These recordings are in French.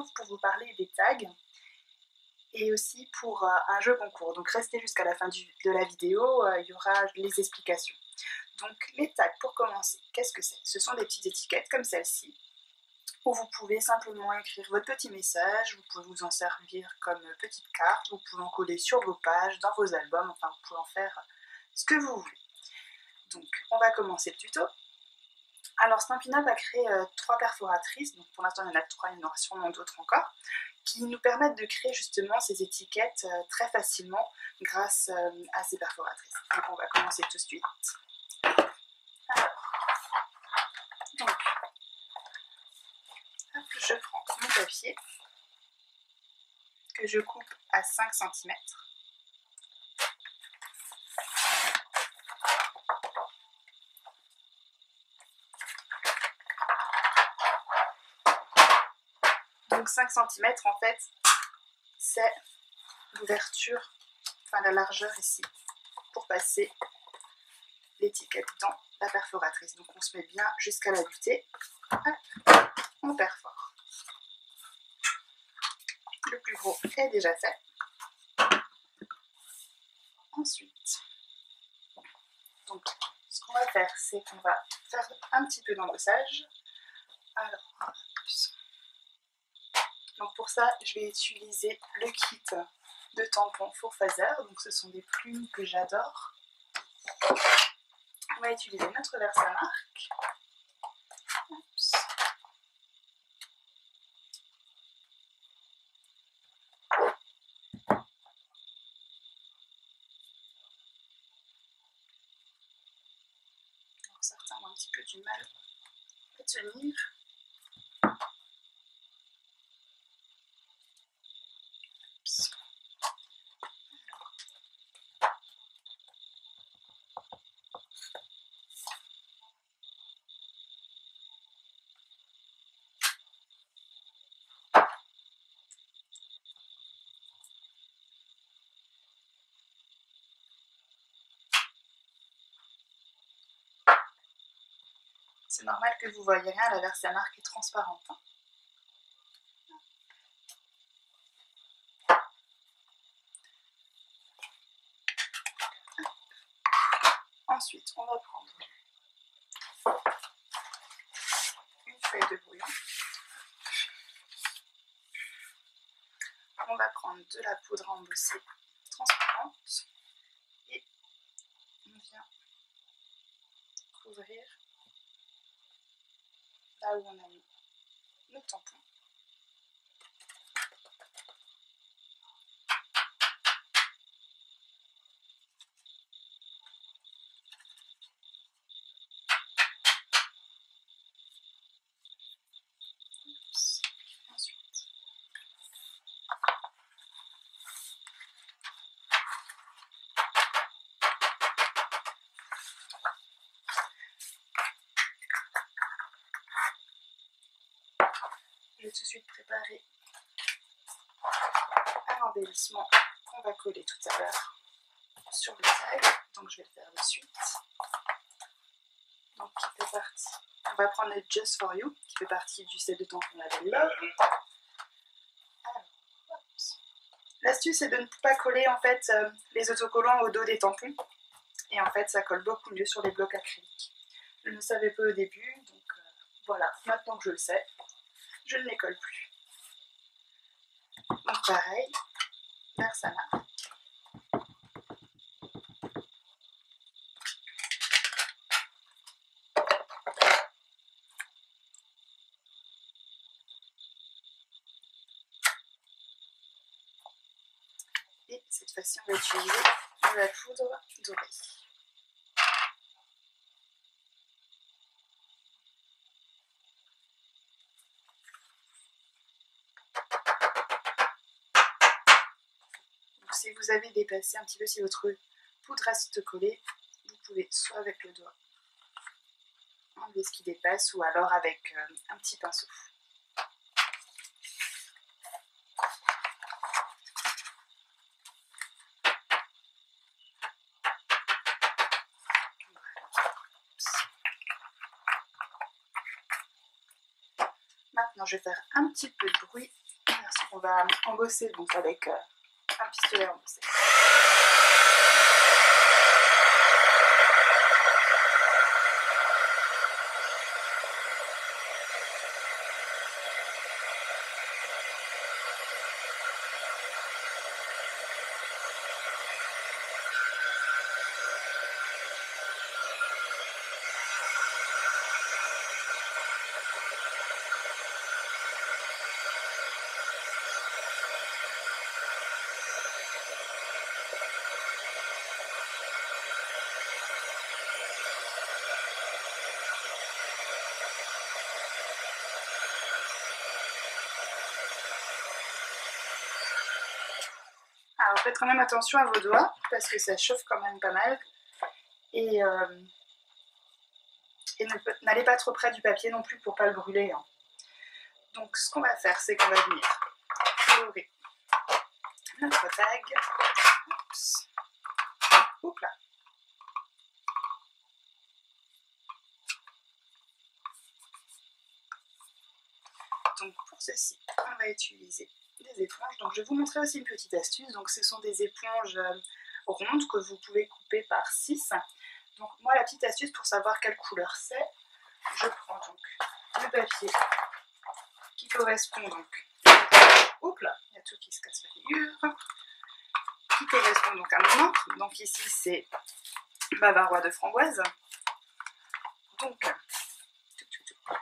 retrouve pour vous parler des tags et aussi pour un jeu concours. Donc restez jusqu'à la fin de la vidéo, il y aura les explications. Donc les tags, pour commencer, qu'est-ce que c'est? Ce sont des petites étiquettes comme celle-ci, où vous pouvez simplement écrire votre petit message, vous pouvez vous en servir comme petite carte, vous pouvez en coller sur vos pages, dans vos albums, enfin vous pouvez en faire ce que vous voulez. Donc on va commencer le tuto. Alors Stampin' Up a créé 3 perforatrices, donc pour l'instant il y en a 3, il y en aura sûrement d'autres encore, qui nous permettent de créer justement ces étiquettes très facilement grâce à ces perforatrices. Donc on va commencer tout de suite. Alors, donc, hop, je prends mon papier que je coupe à 5 cm. Donc 5 cm en fait, c'est l'ouverture, enfin la largeur ici, pour passer l'étiquette dans la perforatrice. Donc on se met bien jusqu'à la butée, on perfore. Le plus gros est déjà fait. Ensuite, donc, ce qu'on va faire, c'est qu'on va faire un petit peu d'embossage. Alors, donc pour ça, je vais utiliser le kit de tampons Four Fazer. Donc ce sont des plumes que j'adore. On va utiliser notre Versamark. Oups. Alors, certains ont un petit peu du mal à tenir. Oups. C'est normal que vous voyez rien, la Versamark est transparente. Ensuite, on va prendre une feuille de brouillon. On va prendre de la poudre embossée transparente et on vient couvrir là où on a mis le tampon. Ensuite, je vais tout de suite préparer un embellissement qu'on va coller tout à l'heure sur le tag. Donc je vais le faire de suite. Donc qui fait partie. On va prendre le Just For You qui fait partie du set de tampons Label Love. L'astuce est de ne pas coller en fait les autocollants au dos des tampons. Et en fait ça colle beaucoup mieux sur les blocs acryliques. Je ne le savais pas au début, donc voilà, maintenant que je le sais, je ne les colle plus. Donc pareil, Versamark. Et cette fois-ci, on va utiliser de la poudre dorée. Donc, si vous avez dépassé un petit peu, si votre poudre reste collée, vous pouvez soit avec le doigt enlever ce qui dépasse, ou alors avec un petit pinceau. Maintenant, je vais faire un petit peu de bruit va embosser donc avec un pistolet embossé. Alors faites quand même attention à vos doigts parce que ça chauffe quand même pas mal et n'allez pas trop près du papier non plus pour pas le brûler. Hein. Donc ce qu'on va faire, c'est qu'on va venir colorer notre tag. Oups. Oups là. Donc pour ceci, on va utiliser des éponges. Donc je vais vous montrer aussi une petite astuce. Donc ce sont des éponges rondes que vous pouvez couper par 6. Donc moi la petite astuce pour savoir quelle couleur c'est, je prends donc le papier qui correspond donc, oups là, il y a tout qui se casse la figure, qui correspond donc à mon encre. Donc ici c'est Bavarois de framboise. Donc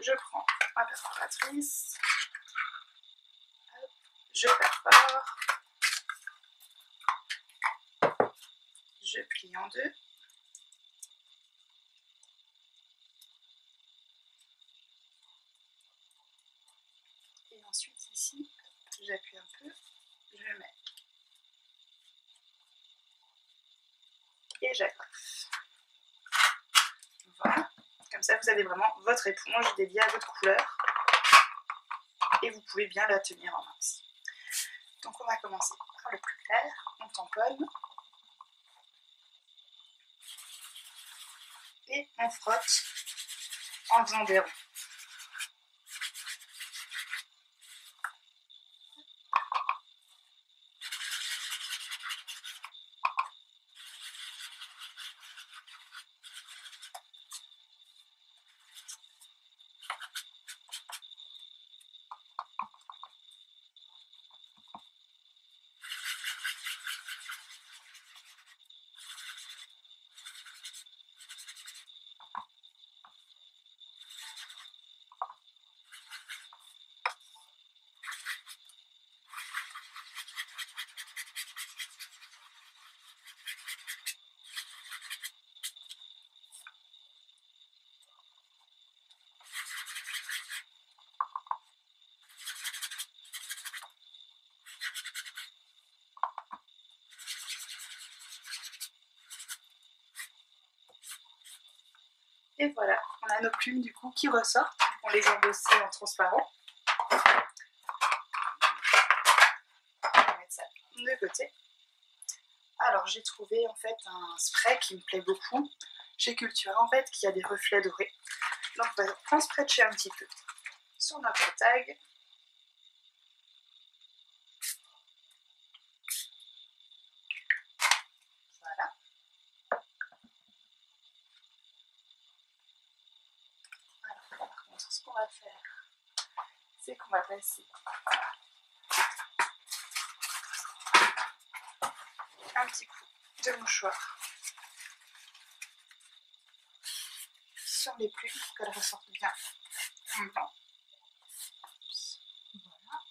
je prends ma perforatrice, je perfore, je plie en deux. Et ensuite ici, j'appuie un peu, je mets et j'agrafe. Voilà, comme ça vous avez vraiment votre éponge dédiée à votre couleur et vous pouvez bien la tenir en main aussi. Donc on va commencer par le plus clair, on tamponne et on frotte en faisant des ronds. Et voilà, on a nos plumes du coup qui ressortent, on les a embossées en transparent. On va mettre ça de côté. Alors j'ai trouvé en fait un spray qui me plaît beaucoup chez Cultura en fait qui a des reflets dorés. Donc on va en spritcher un petit peu sur notre tag. Voilà. Alors par contre ce qu'on va faire, c'est qu'on va passer un petit coup de mouchoir sur les plumes pour qu'elles ressortent bien en blanc. Voilà.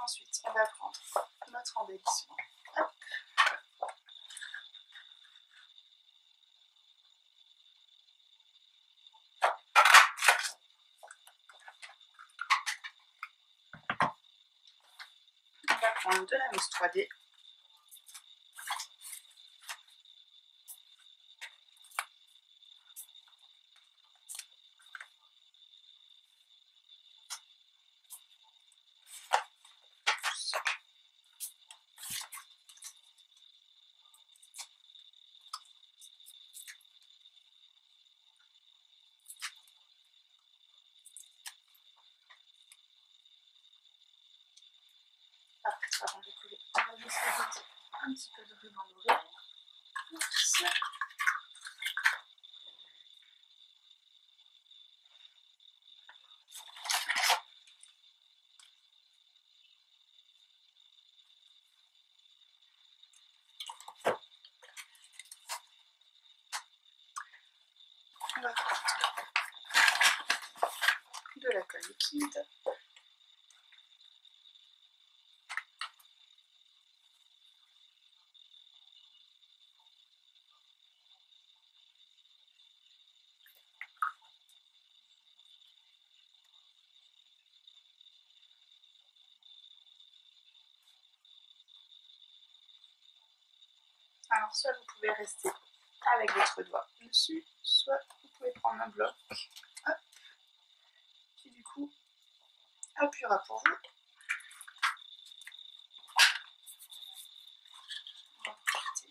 Ensuite, on va prendre notre embellissement. Hop. On va prendre de la mousse 3D. On va prendre de la colle liquide. Alors soit vous pouvez rester avec votre doigt dessus, soit vous pouvez prendre un bloc, hop, qui du coup appuiera pour vous. On va porter.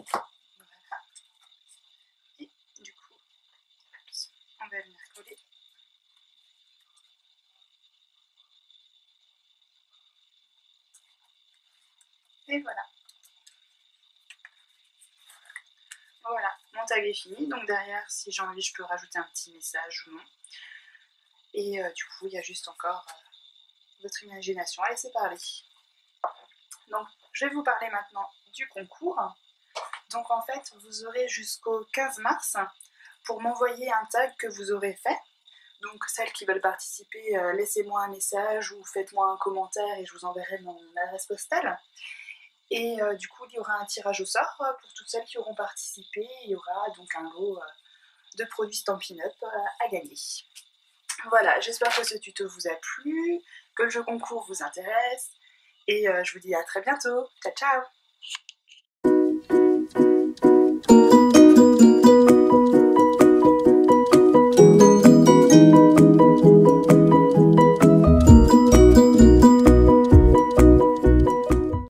Voilà. Et du coup, on va venir coller. Et voilà. Voilà, mon tag est fini. Donc derrière, si j'ai envie, je peux rajouter un petit message ou non. Et du coup, il y a juste encore votre imagination à laisser parler. Donc, je vais vous parler maintenant du concours. Donc en fait, vous aurez jusqu'au 15 mars pour m'envoyer un tag que vous aurez fait. Donc celles qui veulent participer, laissez-moi un message ou faites-moi un commentaire et je vous enverrai mon adresse postale. Et du coup, il y aura un tirage au sort pour toutes celles qui auront participé. Il y aura donc un lot de produits Stampin' Up à gagner. Voilà, j'espère que ce tuto vous a plu, que le jeu concours vous intéresse. Et je vous dis à très bientôt. Ciao, ciao!